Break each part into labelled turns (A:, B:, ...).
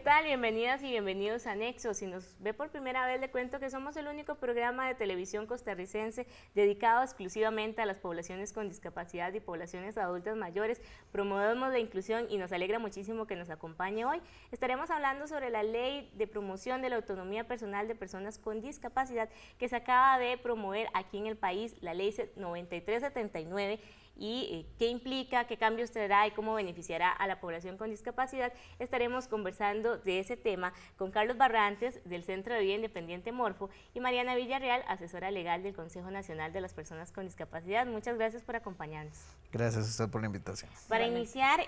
A: tal? Bienvenidas y bienvenidos a Nexo. Si nos ve por primera vez, le cuento que somos el único programa de televisión costarricense dedicado exclusivamente a las poblaciones con discapacidad y poblaciones adultas mayores. Promovemos la inclusión y nos alegra muchísimo que nos acompañe hoy. Estaremos hablando sobre la Ley de Promoción de la Autonomía Personal de Personas con Discapacidad que se acaba de promover aquí en el país, la Ley 9379, y qué implica, qué cambios traerá y cómo beneficiará a la población con discapacidad. Estaremos conversando de ese tema con Carlos Barrantes del Centro de Vida Independiente Morfo y Mariana Villarreal, asesora legal del Consejo Nacional de las Personas con Discapacidad. Muchas gracias por acompañarnos.
B: Gracias a usted por la invitación.
A: Para iniciar,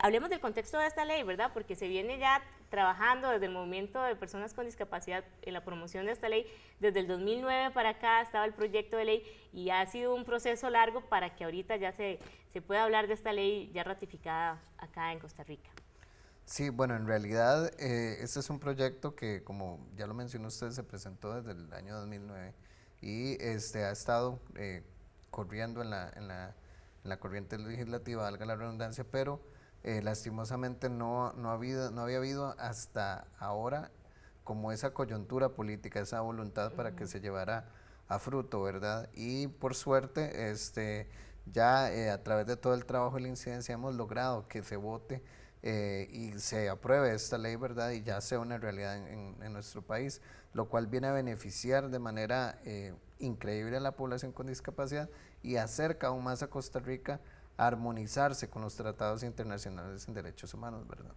A: hablemos del contexto de esta ley, ¿verdad? Porque se viene ya trabajando desde el movimiento de personas con discapacidad en la promoción de esta ley. Desde el 2009 para acá estaba el proyecto de ley y ha sido un proceso largo para que ahorita ya se pueda hablar de esta ley ya ratificada acá en Costa Rica.
B: Sí, bueno, en realidad este es un proyecto que, como ya lo mencionó usted, se presentó desde el año 2009 y ha estado corriendo en la corriente legislativa, valga la redundancia, pero lastimosamente no había habido hasta ahora como esa coyuntura política, esa voluntad para que se llevara a fruto, ¿verdad? Y por suerte, ya a través de todo el trabajo y la incidencia hemos logrado que se vote y se apruebe esta ley, ¿verdad? Y ya sea una realidad en nuestro país, lo cual viene a beneficiar de manera increíble a la población con discapacidad y acerca aún más a Costa Rica a armonizarse con los tratados internacionales en derechos humanos, ¿verdad?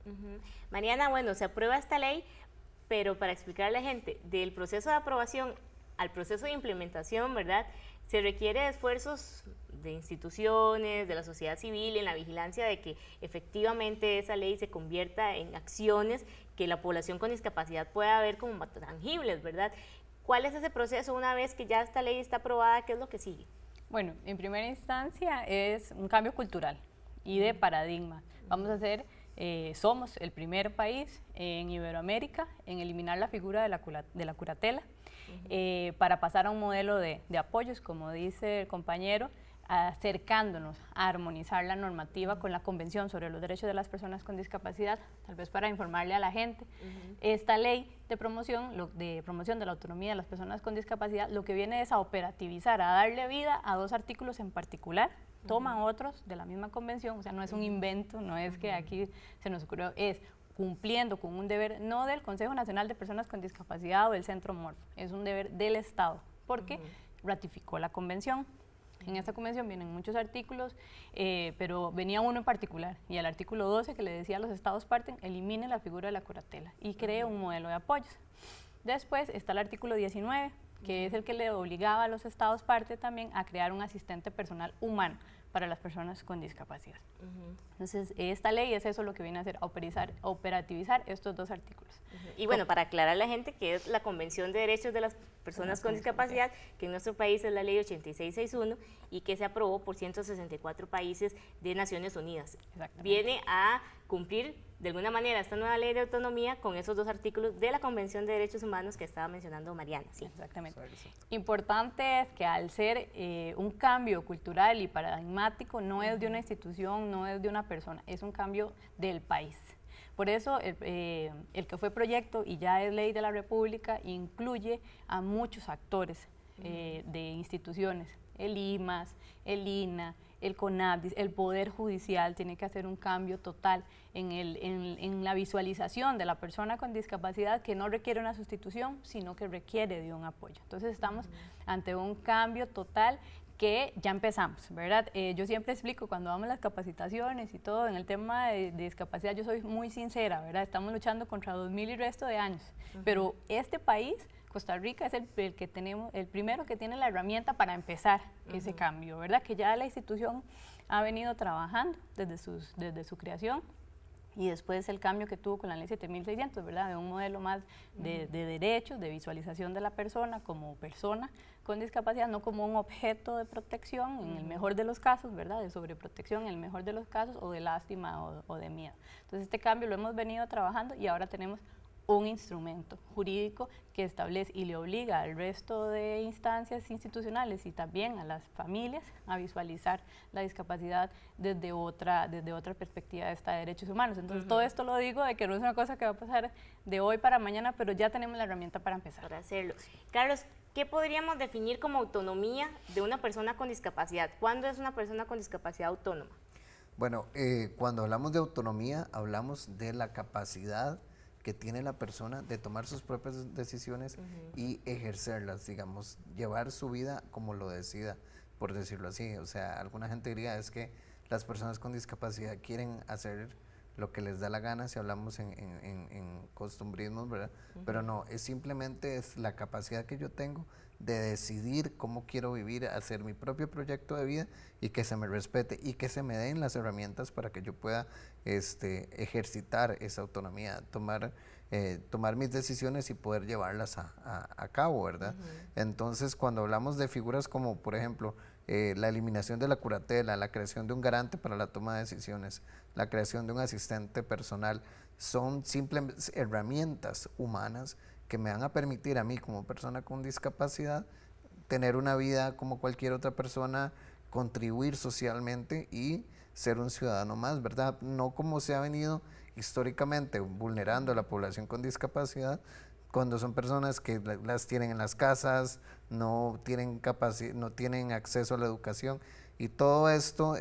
A: Mariana, bueno, se aprueba esta ley, pero para explicarle a la gente, del proceso de aprobación al proceso de implementación, ¿verdad? Se requiere esfuerzos de instituciones, de la sociedad civil, en la vigilancia de que efectivamente esa ley se convierta en acciones que la población con discapacidad pueda ver como tangibles, ¿verdad? ¿Cuál es ese proceso una vez que ya esta ley está aprobada? ¿Qué es lo que sigue?
C: Bueno, en primera instancia es un cambio cultural y de paradigma. Vamos a ser, somos el primer país en Iberoamérica en eliminar la figura de la curatela para pasar a un modelo de apoyos, como dice el compañero, acercándonos a armonizar la normativa con la Convención sobre los Derechos de las Personas con Discapacidad. Tal vez para informarle a la gente, esta ley de promoción de la autonomía de las personas con discapacidad lo que viene es a operativizar, a darle vida a dos artículos en particular, toman otros de la misma convención, o sea, no es un invento, no es que aquí se nos ocurrió, es cumpliendo con un deber no del Consejo Nacional de Personas con Discapacidad o del Centro Morfo, es un deber del Estado, porque ratificó la convención. En esta convención vienen muchos artículos, pero venía uno en particular, y el artículo 12 que le decía a los estados partes, elimine la figura de la curatela y cree un modelo de apoyos. Después está el artículo 19, que es el que le obligaba a los estados parte también a crear un asistente personal humano para las personas con discapacidad. Entonces, esta ley es eso lo que viene a hacer, a operativizar estos dos artículos.
A: Y bueno, para aclarar a la gente que es la Convención de Derechos de las Personas con Discapacidad, que en nuestro país es la Ley 8661 y que se aprobó por 164 países de Naciones Unidas. Viene a cumplir de alguna manera esta nueva ley de autonomía con esos dos artículos de la Convención de Derechos Humanos que estaba mencionando Mariana.
C: Sí, exactamente. Importante es que al ser un cambio cultural y paradigmático, no es de una institución, no es de una persona, es un cambio del país. Por eso el que fue proyecto y ya es ley de la República incluye a muchos actores de instituciones, el IMAS, el INA, el CONADIS, el Poder Judicial tiene que hacer un cambio total en la visualización de la persona con discapacidad que no requiere una sustitución, sino que requiere de un apoyo. Entonces estamos ante un cambio total que ya empezamos, ¿verdad? Yo siempre explico cuando vamos a las capacitaciones y todo en el tema de discapacidad, yo soy muy sincera, ¿verdad? Estamos luchando contra 2000 y resto de años, pero este país, Costa Rica, es el primero que tiene la herramienta para empezar ese cambio, ¿verdad? Que ya la institución ha venido trabajando desde su creación. Y después el cambio que tuvo con la ley 7600, ¿verdad? De un modelo más de derechos, de visualización de la persona como persona con discapacidad, no como un objeto de protección en el mejor de los casos, ¿verdad? De sobreprotección en el mejor de los casos o de lástima o de miedo. Entonces este cambio lo hemos venido trabajando y ahora tenemos un instrumento jurídico que establece y le obliga al resto de instancias institucionales y también a las familias a visualizar la discapacidad desde otra perspectiva de derechos humanos. Entonces, todo esto lo digo de que no es una cosa que va a pasar de hoy para mañana, pero ya tenemos la herramienta para empezar.
A: Para hacerlo. Carlos, ¿qué podríamos definir como autonomía de una persona con discapacidad? ¿Cuándo es una persona con discapacidad autónoma?
B: Bueno, cuando hablamos de autonomía, hablamos de la capacidad que tiene la persona de tomar sus propias decisiones y ejercerlas, digamos, llevar su vida como lo decida, por decirlo así. O sea, alguna gente diría es que las personas con discapacidad quieren hacer lo que les da la gana, si hablamos en costumbrismos, ¿verdad? Pero no, es simplemente la capacidad que yo tengo de decidir cómo quiero vivir, hacer mi propio proyecto de vida y que se me respete y que se me den las herramientas para que yo pueda ejercitar esa autonomía, tomar mis decisiones y poder llevarlas a cabo, ¿verdad? Entonces, cuando hablamos de figuras como, por ejemplo, la eliminación de la curatela, la creación de un garante para la toma de decisiones, la creación de un asistente personal, son simples herramientas humanas que me van a permitir a mí como persona con discapacidad tener una vida como cualquier otra persona, contribuir socialmente y ser un ciudadano más, ¿verdad? No como se ha venido históricamente vulnerando a la población con discapacidad, cuando son personas que las tienen en las casas, no tienen acceso a la educación, y todo esto,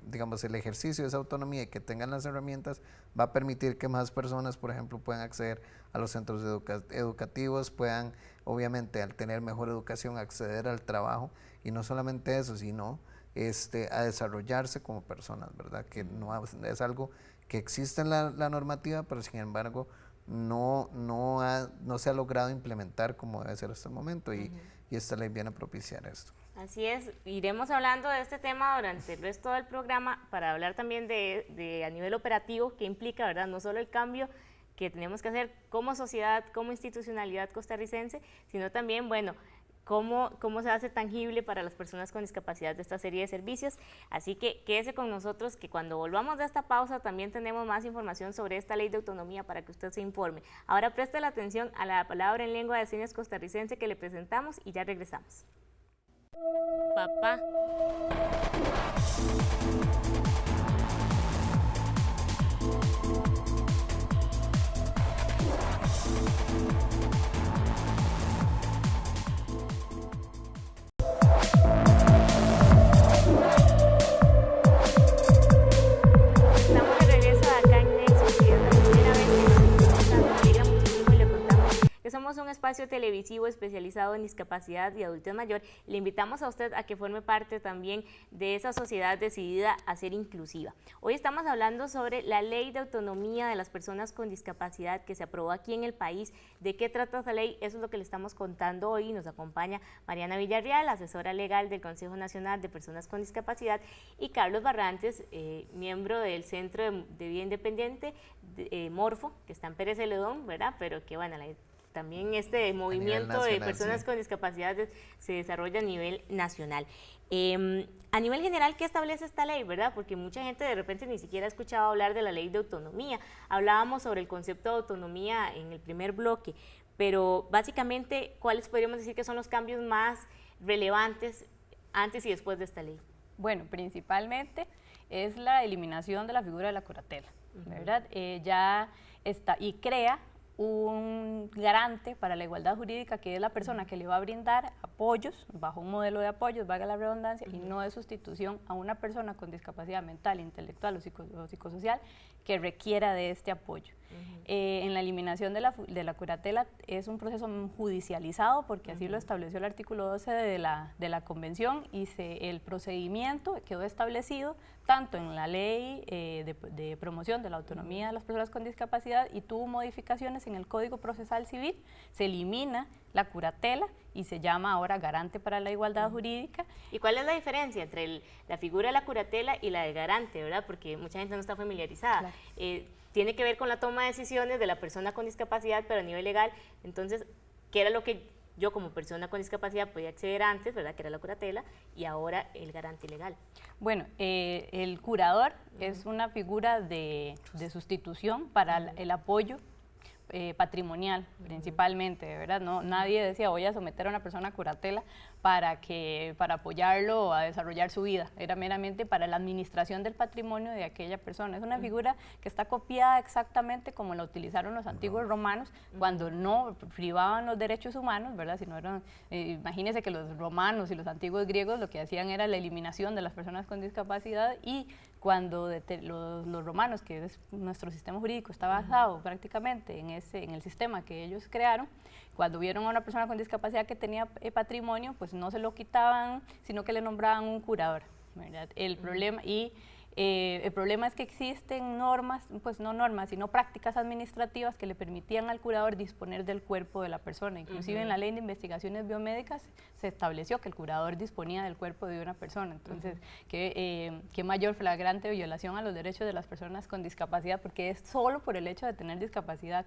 B: digamos, el ejercicio de esa autonomía y que tengan las herramientas va a permitir que más personas, por ejemplo, puedan acceder a los centros educativos, puedan, obviamente, al tener mejor educación, acceder al trabajo, y no solamente eso, sino a desarrollarse como personas, ¿verdad? Que no es algo que existe en la normativa, pero sin embargo no se ha logrado implementar como debe ser hasta el momento, y esta ley viene a propiciar esto.
A: Así es, iremos hablando de este tema durante el resto del programa para hablar también de a nivel operativo qué implica, ¿verdad? No solo el cambio que tenemos que hacer como sociedad, como institucionalidad costarricense, sino también, bueno, cómo se hace tangible para las personas con discapacidad de esta serie de servicios. Así que quédese con nosotros, que cuando volvamos de esta pausa también tenemos más información sobre esta ley de autonomía para que usted se informe. Ahora preste la atención a la palabra en lengua de señas costarricense que le presentamos y ya regresamos. Papá. Estamos de regreso acá en Nexus y es la primera vez que nos alegra muchísimo y le contamos que somos un espacio televisivo especializado en discapacidad y adultez mayor. Le invitamos a usted a que forme parte también de esa sociedad decidida a ser inclusiva. Hoy estamos hablando sobre la ley de autonomía de las personas con discapacidad que se aprobó aquí en el país. ¿De qué trata esa ley? Eso es lo que le estamos contando hoy. Nos acompaña Mariana Villarreal, asesora legal del Consejo Nacional de Personas con Discapacidad, y Carlos Barrantes, miembro del Centro de Vida Independiente, Morfo, que está en Pérez Celedón, ¿verdad? Pero que, bueno, también este movimiento nacional, de personas con discapacidad se desarrolla a nivel nacional. A nivel general, ¿qué establece esta ley, verdad? Porque mucha gente de repente ni siquiera ha escuchado hablar de la ley de autonomía. Hablábamos sobre el concepto de autonomía en el primer bloque, pero básicamente, ¿cuáles podríamos decir que son los cambios más relevantes antes y después de esta ley?
C: Bueno, principalmente es la eliminación de la figura de la curatela, ¿verdad? Ya está, y crea un garante para la igualdad jurídica, que es la persona que le va a brindar apoyos, bajo un modelo de apoyos, valga la redundancia, y no de sustitución a una persona con discapacidad mental, intelectual o psicosocial que requiera de este apoyo. En la eliminación de la curatela es un proceso judicializado, porque así lo estableció el artículo 12 de la Convención, y el procedimiento quedó establecido tanto en la ley de promoción de la autonomía de las personas con discapacidad, y tuvo modificaciones en el Código Procesal Civil. Se elimina la curatela y se llama ahora garante para la igualdad jurídica.
A: ¿Y cuál es la diferencia entre la figura de la curatela y la de garante, verdad? Porque mucha gente no está familiarizada. Claro. Tiene que ver con la toma de decisiones de la persona con discapacidad, pero a nivel legal. Entonces, ¿qué era lo que yo como persona con discapacidad podía acceder antes, verdad? Que era la curatela, y ahora el garante legal.
C: Bueno, el curador es una figura de sustitución para el apoyo patrimonial, principalmente, ¿verdad? No, nadie decía voy a someter a una persona a curatela para apoyarlo a desarrollar su vida, era meramente para la administración del patrimonio de aquella persona. Es una figura que está copiada exactamente como la utilizaron los antiguos romanos cuando no privaban los derechos humanos, ¿verdad? Si no eran, imagínense que los romanos y los antiguos griegos lo que hacían era la eliminación de las personas con discapacidad, y cuando los romanos, que es nuestro sistema jurídico, está basado prácticamente en el sistema que ellos crearon, cuando vieron a una persona con discapacidad que tenía patrimonio, pues no se lo quitaban, sino que le nombraban un curador, ¿verdad? El problema es que existen normas, pues no normas, sino prácticas administrativas que le permitían al curador disponer del cuerpo de la persona. Inclusive en la ley de investigaciones biomédicas se estableció que el curador disponía del cuerpo de una persona. Entonces, qué mayor flagrante violación a los derechos de las personas con discapacidad, porque es solo por el hecho de tener discapacidad.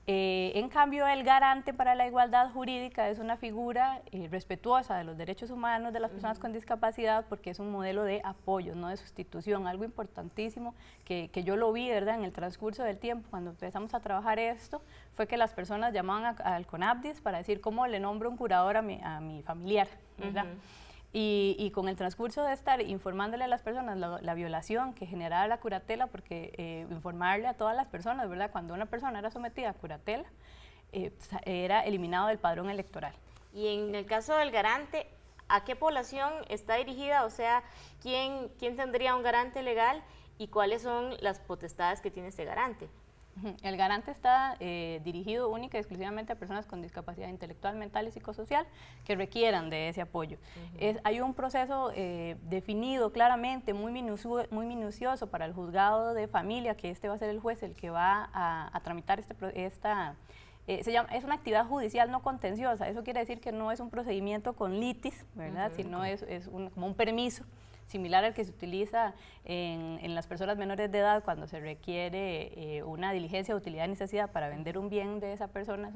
C: En cambio, el garante para la igualdad jurídica es una figura respetuosa de los derechos humanos de las personas con discapacidad, porque es un modelo de apoyo, no de sustitución. Algo importantísimo que yo lo vi, ¿verdad?, en el transcurso del tiempo, cuando empezamos a trabajar esto, fue que las personas llamaban al CONAPDIS para decir cómo le nombro un curador a mi familiar, ¿verdad? Y con el transcurso de estar informándole a las personas la violación que generaba la curatela, porque informarle a todas las personas, ¿verdad?, cuando una persona era sometida a curatela, era eliminado del padrón electoral.
A: Y en el caso del garante, ¿a qué población está dirigida? O sea, ¿quién tendría un garante legal y cuáles son las potestades que tiene este garante?
C: El garante está dirigido única y exclusivamente a personas con discapacidad intelectual, mental y psicosocial que requieran de ese apoyo. Hay un proceso definido claramente, muy minucioso para el juzgado de familia, que va a ser el juez el que va a tramitar es una actividad judicial no contenciosa. Eso quiere decir que no es un procedimiento con litis, ¿verdad? Sino es como un permiso similar al que se utiliza en las personas menores de edad cuando se requiere una diligencia, utilidad y necesidad para vender un bien de esa persona.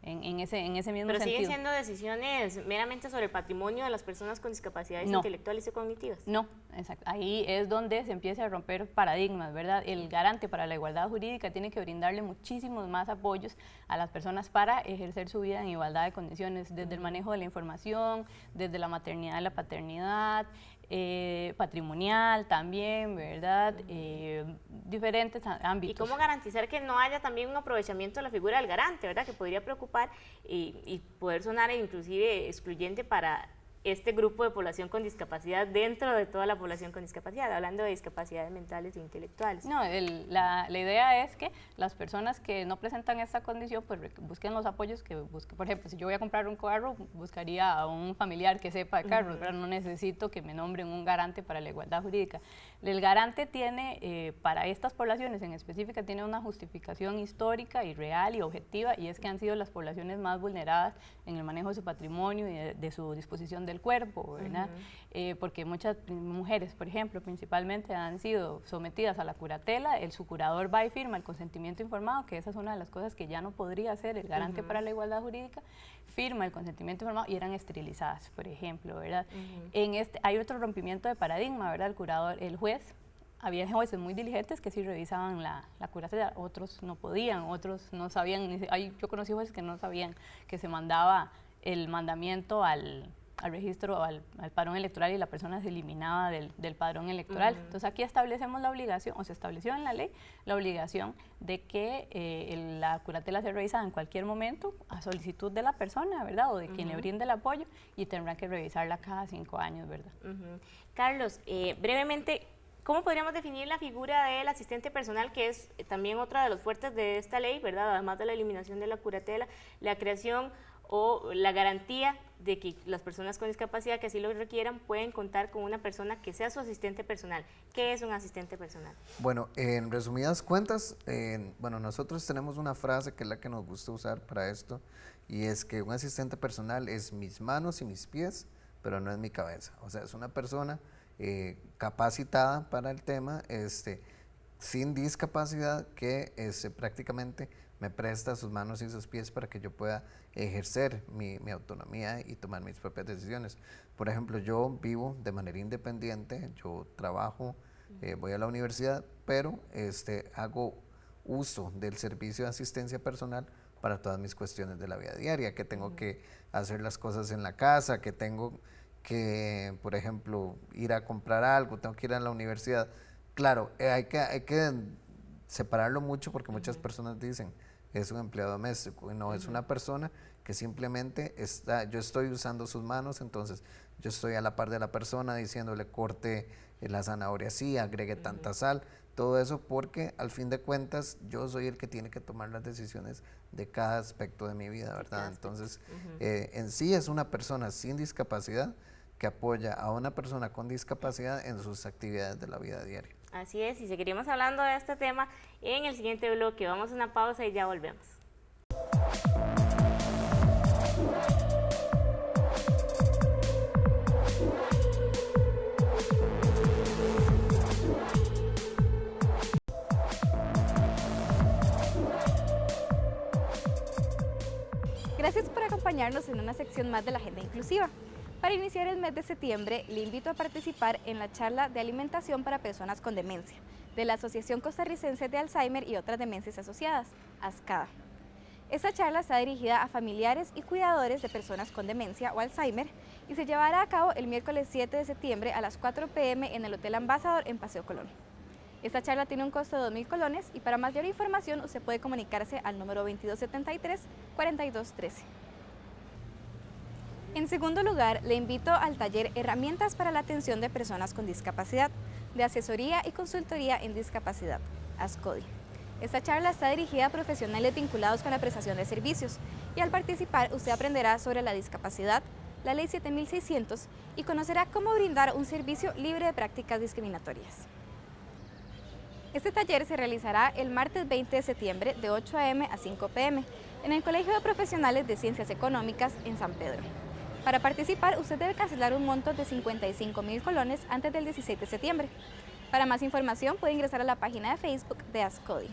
C: En ese mismo sentido.
A: Pero siguen siendo decisiones meramente sobre el patrimonio de las personas con discapacidades intelectuales y cognitivas.
C: No, exacto. Ahí es donde se empieza a romper paradigmas, ¿verdad? El garante para la igualdad jurídica tiene que brindarle muchísimos más apoyos a las personas para ejercer su vida en igualdad de condiciones, desde el manejo de la información, desde la maternidad y la paternidad, patrimonial también, ¿verdad? Diferentes ámbitos.
A: ¿Y cómo garantizar que no haya también un aprovechamiento de la figura del garante, ¿verdad?, que podría preocupar y poder sonar inclusive excluyente para este grupo de población con discapacidad dentro de toda la población con discapacidad, hablando de discapacidades mentales e intelectuales?
C: No, la idea es que las personas que no presentan esta condición pues busquen los apoyos que busquen. Por ejemplo, si yo voy a comprar un carro, buscaría a un familiar que sepa de carros, pero no necesito que me nombren un garante para la igualdad jurídica. El garante tiene, para estas poblaciones en específica, tiene una justificación histórica y real y objetiva, y es que han sido las poblaciones más vulneradas en el manejo de su patrimonio y de su disposición del cuerpo, ¿verdad? Porque muchas mujeres, por ejemplo, principalmente han sido sometidas a la curatela, su curador va y firma el consentimiento informado, que esa es una de las cosas que ya no podría hacer el garante para la igualdad jurídica, firma el consentimiento informado y eran esterilizadas, por ejemplo, ¿verdad? Hay otro rompimiento de paradigma, ¿verdad? El juez, había jueces muy diligentes que sí revisaban la curatela, otros no podían, otros no sabían, yo conocí jueces que no sabían que se mandaba el mandamiento al registro, al padrón electoral, y la persona se eliminaba del padrón electoral. Entonces aquí establecemos la obligación, o se estableció en la ley, la obligación de que la curatela se revisa en cualquier momento a solicitud de la persona, ¿verdad? O de quien le brinde el apoyo, y tendrá que revisarla cada 5 años, ¿verdad?
A: Carlos, brevemente, ¿cómo podríamos definir la figura del asistente personal, que es también otra de los fuertes de esta ley, ¿verdad? Además de la eliminación de la curatela, la creación o la garantía de que las personas con discapacidad que así lo requieran pueden contar con una persona que sea su asistente personal? ¿Qué es un asistente personal?
B: Bueno, en resumidas cuentas, nosotros tenemos una frase que es la que nos gusta usar para esto, y es que un asistente personal es mis manos y mis pies, pero no es mi cabeza. O sea, es una persona capacitada para el tema, sin discapacidad, que prácticamente me presta sus manos y sus pies para que yo pueda ejercer mi autonomía y tomar mis propias decisiones. Por ejemplo, yo vivo de manera independiente, yo trabajo, voy a la universidad, pero hago uso del servicio de asistencia personal para todas mis cuestiones de la vida diaria, que tengo que hacer las cosas en la casa, que tengo que, por ejemplo, ir a comprar algo, tengo que ir a la universidad. Claro, hay que separarlo mucho porque muchas personas dicen, es un empleado doméstico, y no, es una persona que simplemente yo estoy usando sus manos, entonces yo estoy a la par de la persona diciéndole corte la zanahoria así, agregue tanta sal, todo eso porque al fin de cuentas yo soy el que tiene que tomar las decisiones de cada aspecto de mi vida, ¿verdad? Entonces, en sí es una persona sin discapacidad que apoya a una persona con discapacidad en sus actividades de la vida diaria.
A: Así es, y seguiremos hablando de este tema en el siguiente bloque. Vamos a una pausa y ya volvemos.
D: Gracias por acompañarnos en una sección más de la Agenda Inclusiva. Para iniciar el mes de septiembre, le invito a participar en la charla de alimentación para personas con demencia, de la Asociación Costarricense de Alzheimer y otras demencias asociadas, ASCADA. Esta charla está dirigida a familiares y cuidadores de personas con demencia o Alzheimer y se llevará a cabo el miércoles 7 de septiembre a las 4 p.m. en el Hotel Ambassador en Paseo Colón. Esta charla tiene un costo de 2.000 colones y para mayor información usted puede comunicarse al número 2273-4213. En segundo lugar, le invito al taller Herramientas para la atención de personas con discapacidad, de asesoría y consultoría en discapacidad, ASCODI. Esta charla está dirigida a profesionales vinculados con la prestación de servicios y al participar usted aprenderá sobre la discapacidad, la Ley 7600 y conocerá cómo brindar un servicio libre de prácticas discriminatorias. Este taller se realizará el martes 20 de septiembre de 8 a.m. a 5 p.m. en el Colegio de Profesionales de Ciencias Económicas en San Pedro. Para participar, usted debe cancelar un monto de 55.000 colones antes del 16 de septiembre. Para más información puede ingresar a la página de Facebook de ASCODI.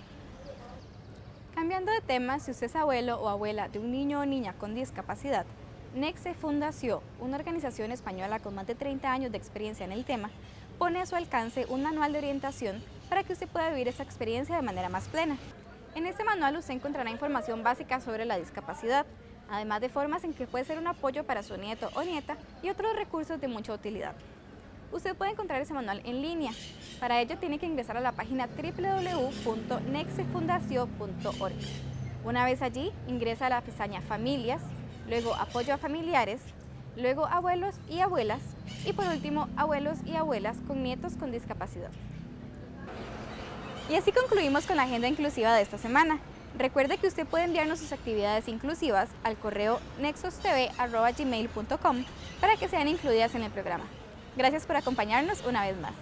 D: Cambiando de tema, si usted es abuelo o abuela de un niño o niña con discapacidad, Nexe Fundació, una organización española con más de 30 años de experiencia en el tema, pone a su alcance un manual de orientación para que usted pueda vivir esa experiencia de manera más plena. En este manual usted encontrará información básica sobre la discapacidad, además de formas en que puede ser un apoyo para su nieto o nieta y otros recursos de mucha utilidad. Usted puede encontrar ese manual en línea. Para ello tiene que ingresar a la página www.nexefundacio.org. Una vez allí, ingresa a la pestaña Familias, luego Apoyo a Familiares, luego Abuelos y Abuelas y por último Abuelos y Abuelas con nietos con discapacidad. Y así concluimos con la agenda inclusiva de esta semana. Recuerde que usted puede enviarnos sus actividades inclusivas al correo nexostv@gmail.com para que sean incluidas en el programa. Gracias por acompañarnos una vez más.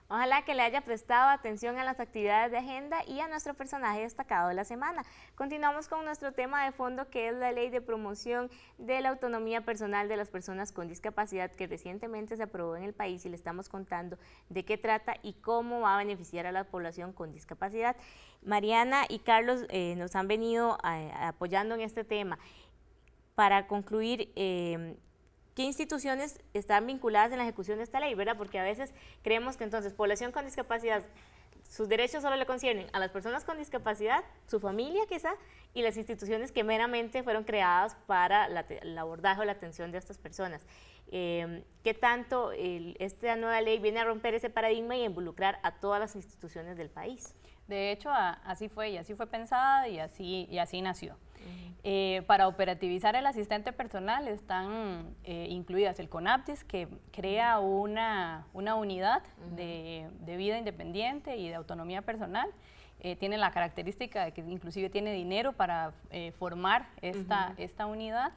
A: Ojalá que le haya prestado atención a las actividades de agenda y a nuestro personaje destacado de la semana. Continuamos con nuestro tema de fondo, que es la Ley de Promoción de la Autonomía Personal de las Personas con Discapacidad, que recientemente se aprobó en el país, y le estamos contando de qué trata y cómo va a beneficiar a la población con discapacidad. Mariana y Carlos nos han venido apoyando en este tema. Para concluir, ¿qué instituciones están vinculadas en la ejecución de esta ley, verdad? Porque a veces creemos que entonces población con discapacidad, sus derechos solo le conciernen a las personas con discapacidad, su familia quizá, y las instituciones que meramente fueron creadas para el abordaje o la atención de estas personas. ¿Qué tanto esta nueva ley viene a romper ese paradigma y a involucrar a todas las instituciones del país?
C: De hecho, así fue, y así fue pensada y así nació. Para operativizar el asistente personal están incluidas el CONAPDIS, que crea una unidad de vida independiente y de autonomía personal. Tiene la característica de que inclusive tiene dinero para formar esta unidad.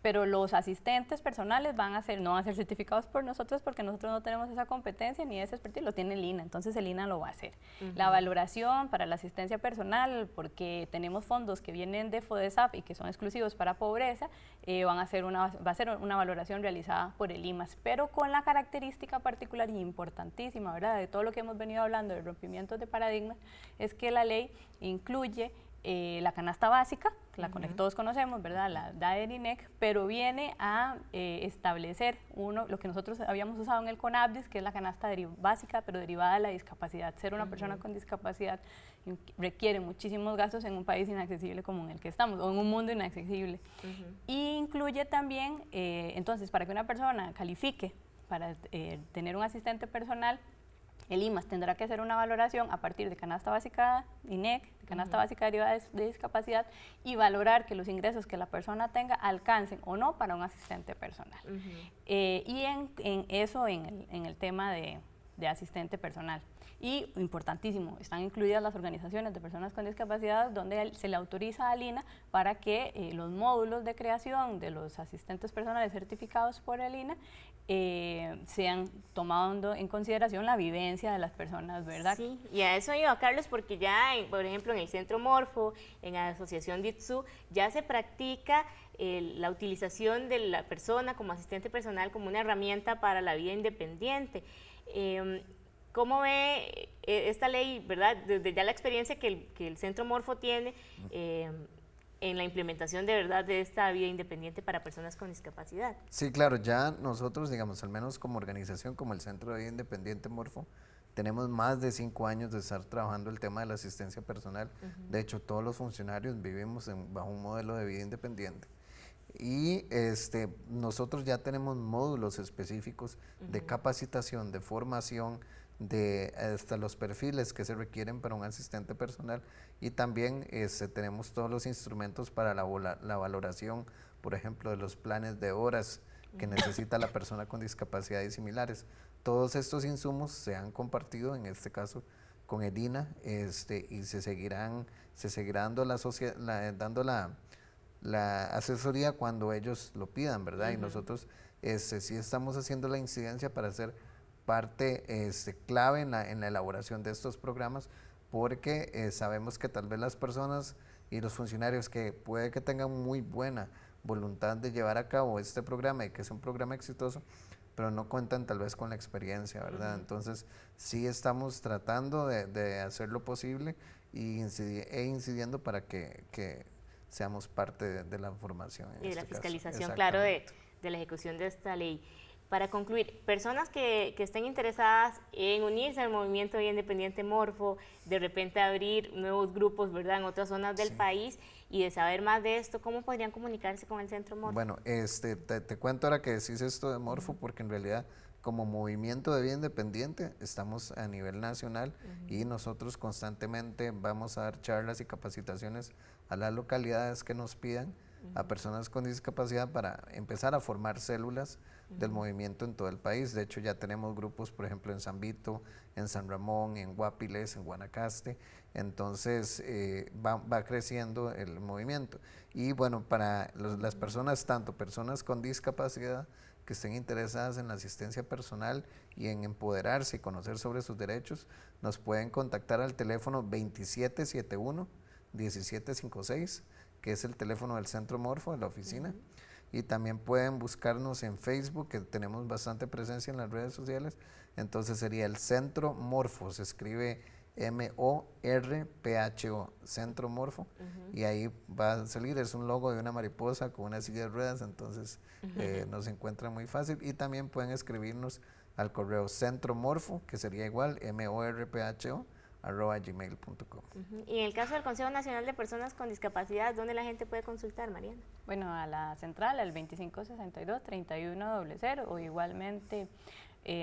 C: Pero los asistentes personales no van a ser certificados por nosotros, porque nosotros no tenemos esa competencia ni ese expertise, lo tiene el INA, entonces el INA lo va a hacer. La valoración para la asistencia personal, porque tenemos fondos que vienen de FODESAF y que son exclusivos para pobreza, va a ser una valoración realizada por el IMAS, pero con la característica particular y importantísima, ¿verdad?, de todo lo que hemos venido hablando de rompimientos de paradigmas, es que la ley incluye la canasta básica, que todos conocemos, ¿verdad? La DAER INEC, pero viene a establecer lo que nosotros habíamos usado en el CONAPDIS, que es la canasta básica, pero derivada de la discapacidad. Ser una persona con discapacidad requiere muchísimos gastos en un país inaccesible como en el que estamos, o en un mundo inaccesible. Y incluye también, entonces, para que una persona califique para tener un asistente personal, el IMAS tendrá que hacer una valoración a partir de canasta básica INEC, de canasta básica derivada de discapacidad, y valorar que los ingresos que la persona tenga alcancen o no para un asistente personal. Y en eso, en el tema de asistente personal. Y importantísimo, están incluidas las organizaciones de personas con discapacidad, donde se le autoriza al INA para que los módulos de creación de los asistentes personales certificados por el INA sean tomando en consideración la vivencia de las personas, ¿verdad?
A: Sí, y a eso iba, Carlos, porque ya, por ejemplo, en el Centro Morfo, en la Asociación DITSU, ya se practica la utilización de la persona como asistente personal como una herramienta para la vida independiente. ¿Cómo ve esta ley, verdad, desde ya la experiencia que el Centro Morfo tiene en la implementación de verdad de esta vida independiente para personas con discapacidad?
B: Sí, claro, ya nosotros, digamos, al menos como organización, como el Centro de Vida Independiente Morfo, tenemos más de 5 años de estar trabajando el tema de la asistencia personal. De hecho, todos los funcionarios vivimos bajo un modelo de vida independiente. Y nosotros ya tenemos módulos específicos de capacitación, de formación, de hasta los perfiles que se requieren para un asistente personal, y también tenemos todos los instrumentos para la valoración, por ejemplo, de los planes de horas que necesita la persona con discapacidad y similares. Todos estos insumos se han compartido, en este caso, con el INA, y se seguirá dando la asesoría cuando ellos lo pidan, ¿verdad? Y nosotros sí estamos haciendo la incidencia para hacer parte clave en la elaboración de estos programas, porque sabemos que tal vez las personas y los funcionarios que puede que tengan muy buena voluntad de llevar a cabo este programa y que es un programa exitoso, pero no cuentan tal vez con la experiencia, ¿verdad? Entonces sí estamos tratando de hacer lo posible incidiendo para que seamos parte de la formación.
A: Y de la fiscalización, claro, de la ejecución de esta ley. Para concluir, personas que estén interesadas en unirse al movimiento Vida Independiente Morfo, de repente abrir nuevos grupos, ¿verdad?, en otras zonas del país, y de saber más de esto, ¿cómo podrían comunicarse con el Centro Morfo?
B: Bueno, te cuento ahora que decís esto de Morfo, porque en realidad como movimiento de vida independiente estamos a nivel nacional y nosotros constantemente vamos a dar charlas y capacitaciones a las localidades que nos pidan, a personas con discapacidad, para empezar a formar células del movimiento en todo el país. De hecho, ya tenemos grupos, por ejemplo, en San Vito, en San Ramón, en Guapiles, en Guanacaste. Entonces, va creciendo el movimiento. Y bueno, para las personas, tanto personas con discapacidad que estén interesadas en la asistencia personal y en empoderarse y conocer sobre sus derechos, nos pueden contactar al teléfono 2771-1756, que es el teléfono del Centro Morfo, de la oficina. Y también pueden buscarnos en Facebook, que tenemos bastante presencia en las redes sociales. Entonces sería el Centro Morfo, se escribe M-O-R-P-H-O, Centro Morfo, y ahí va a salir, es un logo de una mariposa con una silla de ruedas, entonces nos encuentran muy fácil. Y también pueden escribirnos al correo centromorfo, que sería igual, M-O-R-P-H-O, @gmail.com.
A: Y en el caso del Consejo Nacional de Personas con Discapacidad, ¿dónde la gente puede consultar, Mariana?
C: Bueno, a la central, al 2562-3100, o igualmente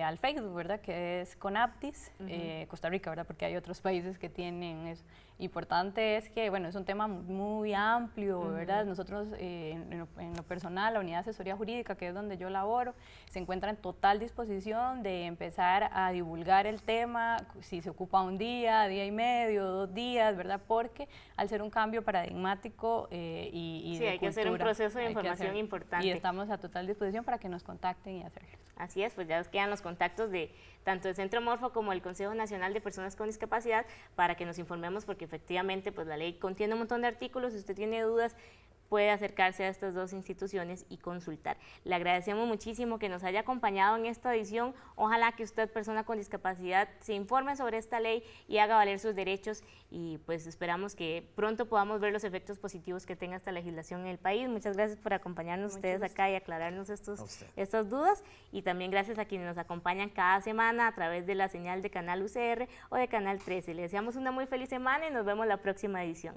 C: al Facebook, ¿verdad?, que es CONAPDIS, Costa Rica, ¿verdad?, porque hay otros países que tienen eso. Importante es que, bueno, es un tema muy amplio, ¿verdad? Nosotros, en lo personal, la Unidad de Asesoría Jurídica, que es donde yo laboro, se encuentra en total disposición de empezar a divulgar el tema, si se ocupa un día y medio, 2 días, ¿verdad? Porque al ser un cambio paradigmático y
A: sí,
C: de
A: hay que hacer un proceso de información importante.
C: Y estamos a total disposición para que nos contacten y hacerlo.
A: Así es, pues ya nos quedan los contactos de tanto el Centro Morfo como el Consejo Nacional de Personas con Discapacidad para que nos informemos, porque efectivamente pues la ley contiene un montón de artículos. Si usted tiene dudas, puede acercarse a estas dos instituciones y consultar. Le agradecemos muchísimo que nos haya acompañado en esta edición. Ojalá que usted, persona con discapacidad, se informe sobre esta ley y haga valer sus derechos, y pues esperamos que pronto podamos ver los efectos positivos que tenga esta legislación en el país. Muchas gracias por acompañarnos ustedes acá y aclararnos estas dudas, y también gracias a quienes nos acompañan cada semana a través de la señal de Canal UCR o de Canal 13. Les deseamos una muy feliz semana y nos vemos la próxima edición.